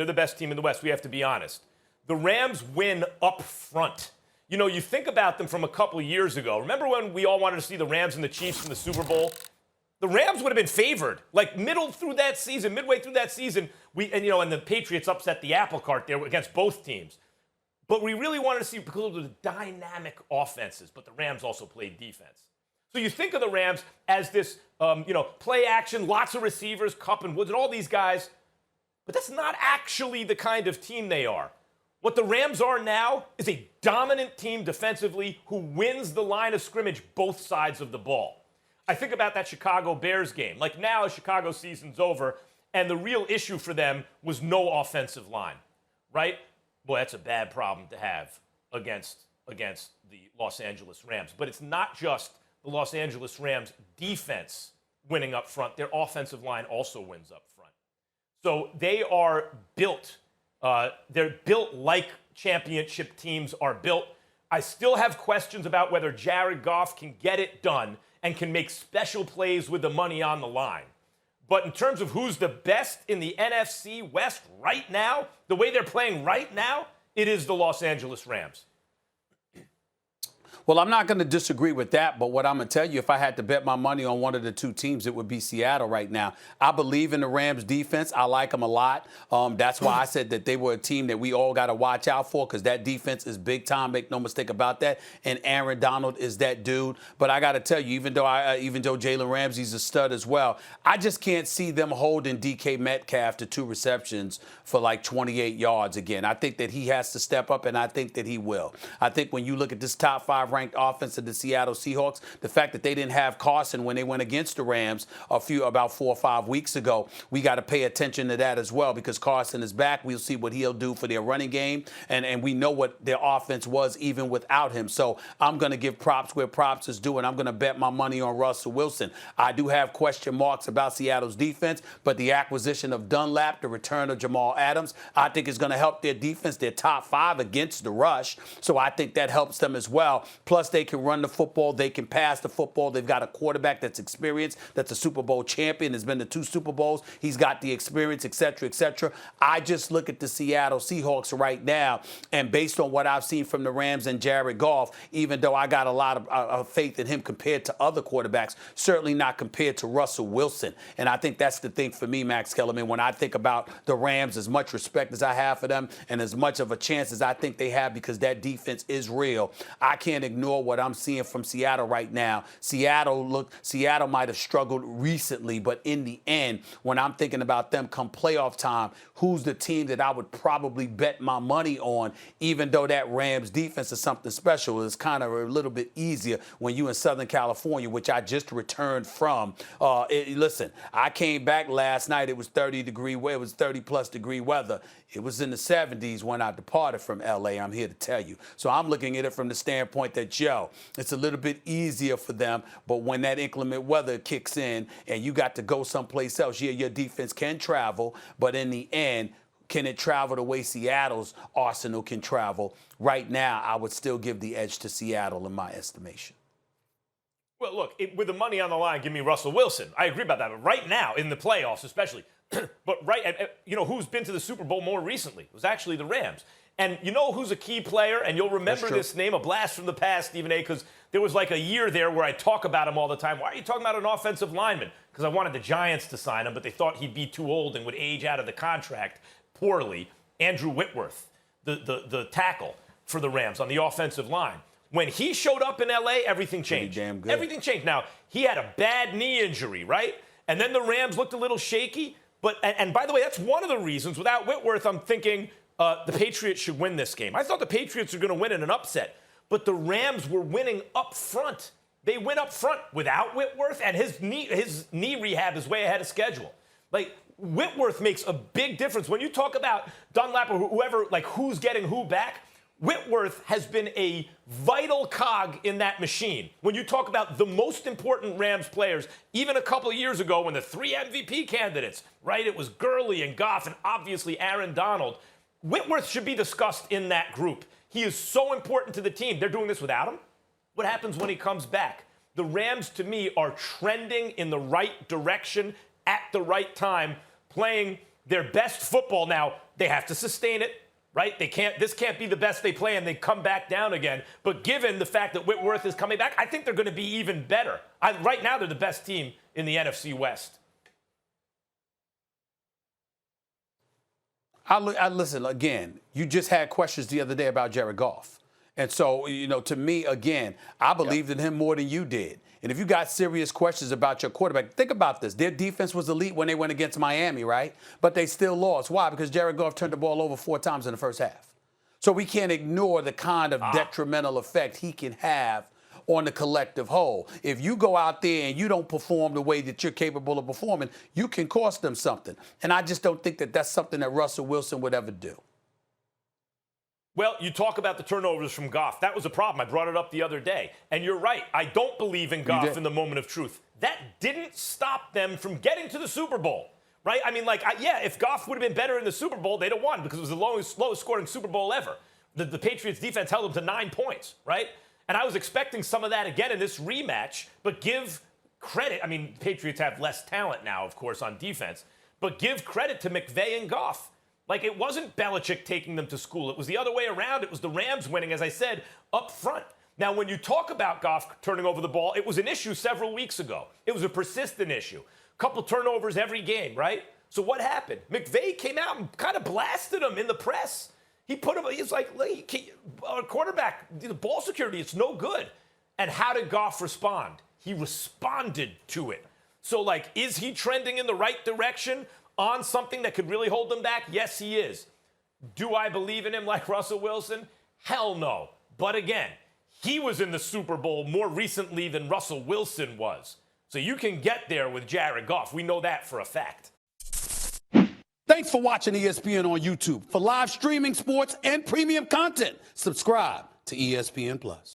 They're the best team in the West. We have to be honest. The Rams win up front. You know, you think about them from a couple of years ago. Remember when we all wanted to see the Rams and the Chiefs in the Super Bowl? The Rams would have been favored. Like midway through that season, and the Patriots upset the apple cart there against both teams. But we really wanted to see because of the dynamic offenses. But the Rams also played defense. So you think of the Rams as this, play action, lots of receivers, Kupp and Woods and all these guys. But that's not actually the kind of team they are. What the Rams are now is a dominant team defensively who wins the line of scrimmage both sides of the ball. I think about that Chicago Bears game. Like now, Chicago season's over, and the real issue for them was no offensive line, right? Boy, that's a bad problem to have against the Los Angeles Rams. But it's not just the Los Angeles Rams defense winning up front. Their offensive line also wins up front. So they are built. They're built like championship teams are built. I still have questions about whether Jared Goff can get it done and can make special plays with the money on the line. But in terms of who's the best in the NFC West right now, the way they're playing right now, it is the Los Angeles Rams. Well, I'm not going to disagree with that, but what I'm going to tell you, if I had to bet my money on one of the two teams, it would be Seattle right now. I believe in the Rams defense. I like them a lot. That's why I said that they were a team that we all got to watch out for because that defense is big time. Make no mistake about that. And Aaron Donald is that dude. But I got to tell you, even though Jalen Ramsey's a stud as well, I just can't see them holding DK Metcalf to 2 receptions for like 28 yards again. I think that he has to step up, and I think that he will. I think when you look at this top 5 ranked offense of the Seattle Seahawks, the fact that they didn't have Carson when they went against the Rams about 4 or 5 weeks ago, we got to pay attention to that as well because Carson is back. We'll see what he'll do for their running game, and we know what their offense was even without him. So I'm going to give props where props is due, and I'm going to bet my money on Russell Wilson. I do have question marks about Seattle's defense, but the acquisition of Dunlap, the return of Jamal Adams, I think is going to help their defense. They're top 5 against the rush, so I think that helps them as well. Plus, they can run the football. They can pass the football. They've got a quarterback that's experienced, that's a Super Bowl champion, has been to 2 Super Bowls. He's got the experience, et cetera, et cetera. I just look at the Seattle Seahawks right now, and based on what I've seen from the Rams and Jared Goff, even though I got a lot of faith in him compared to other quarterbacks, certainly not compared to Russell Wilson. And I think that's the thing for me, Max Kellerman, when I think about the Rams, as much respect as I have for them and as much of a chance as I think they have because that defense is real, I can't ignore what I'm seeing from Seattle right now. Seattle might have struggled recently, but in the end, when I'm thinking about them come playoff time, who's the team that I would probably bet my money on, even though that Rams defense is something special? It's kind of a little bit easier when you in Southern California, which I just returned from. Listen, I came back last night. It was 30-plus degree weather. It was in the 70s when I departed from L.A., I'm here to tell you. So I'm looking at it from the standpoint that, it's a little bit easier for them, but when that inclement weather kicks in and you got to go someplace else, your defense can travel, but in the end, can it travel the way Seattle's arsenal can travel? Right now, I would still give the edge to Seattle in my estimation. Well, look, with the money on the line, give me Russell Wilson. I agree about that. But right now, in the playoffs especially, who's been to the Super Bowl more recently? It was actually the Rams. And you know who's a key player? And you'll remember this name, a blast from the past, Stephen A., because there was like a year there where I talk about him all the time. Why are you talking about an offensive lineman? Because I wanted the Giants to sign him, but they thought he'd be too old and would age out of the contract poorly. Andrew Whitworth, the tackle for the Rams on the offensive line. When he showed up in L.A., everything changed. Pretty damn good. Everything changed. Now, he had a bad knee injury, right? And then the Rams looked a little shaky. And by the way, that's one of the reasons. Without Whitworth, I'm thinking the Patriots should win this game. I thought the Patriots were going to win in an upset. But the Rams were winning up front. They went up front without Whitworth, and his knee rehab is way ahead of schedule. Like, Whitworth makes a big difference. When you talk about Dunlap or whoever, like who's getting who back, Whitworth has been a vital cog in that machine. When you talk about the most important Rams players, even a couple of years ago when the 3 MVP candidates, right, it was Gurley and Goff and obviously Aaron Donald, Whitworth should be discussed in that group. He is so important to the team. They're doing this without him. What happens when he comes back? The Rams, to me, are trending in the right direction at the right time, playing their best football. Now, they have to sustain it, right? This can't be the best they play and they come back down again. But given the fact that Whitworth is coming back, I think they're going to be even better. Right now, they're the best team in the NFC West. I listen, again, you just had questions the other day about Jared Goff. And so, to me, again, I believed in him more than you did. And if you got serious questions about your quarterback, think about this. Their defense was elite when they went against Miami, right? But they still lost. Why? Because Jared Goff turned the ball over 4 times in the first half. So we can't ignore the kind of detrimental effect he can have on the collective whole. If you go out there and you don't perform the way that you're capable of performing, you can cost them something. And I just don't think that that's something that Russell Wilson would ever do. Well, you talk about the turnovers from Goff. That was a problem. I brought it up the other day. And you're right. I don't believe in Goff in the moment of truth. That didn't stop them from getting to the Super Bowl, right? I mean, if Goff would have been better in the Super Bowl, they'd have won because it was the lowest scoring Super Bowl ever. The Patriots defense held them to 9 points, right? And I was expecting some of that again in this rematch, but give credit. I mean, the Patriots have less talent now, of course, on defense, but give credit to McVay and Goff. Like, it wasn't Belichick taking them to school. It was the other way around. It was the Rams winning, as I said, up front. Now, when you talk about Goff turning over the ball, it was an issue several weeks ago. It was a persistent issue. Couple turnovers every game, right? So what happened? McVay came out and kind of blasted him in the press. He was like, quarterback, the ball security, it's no good. And how did Goff respond? He responded to it. So, is he trending in the right direction on something that could really hold them back? Yes, he is. Do I believe in him like Russell Wilson? Hell no. But again, he was in the Super Bowl more recently than Russell Wilson was. So you can get there with Jared Goff. We know that for a fact. Thanks for watching ESPN on YouTube. For live streaming, sports, and premium content, subscribe to ESPN+.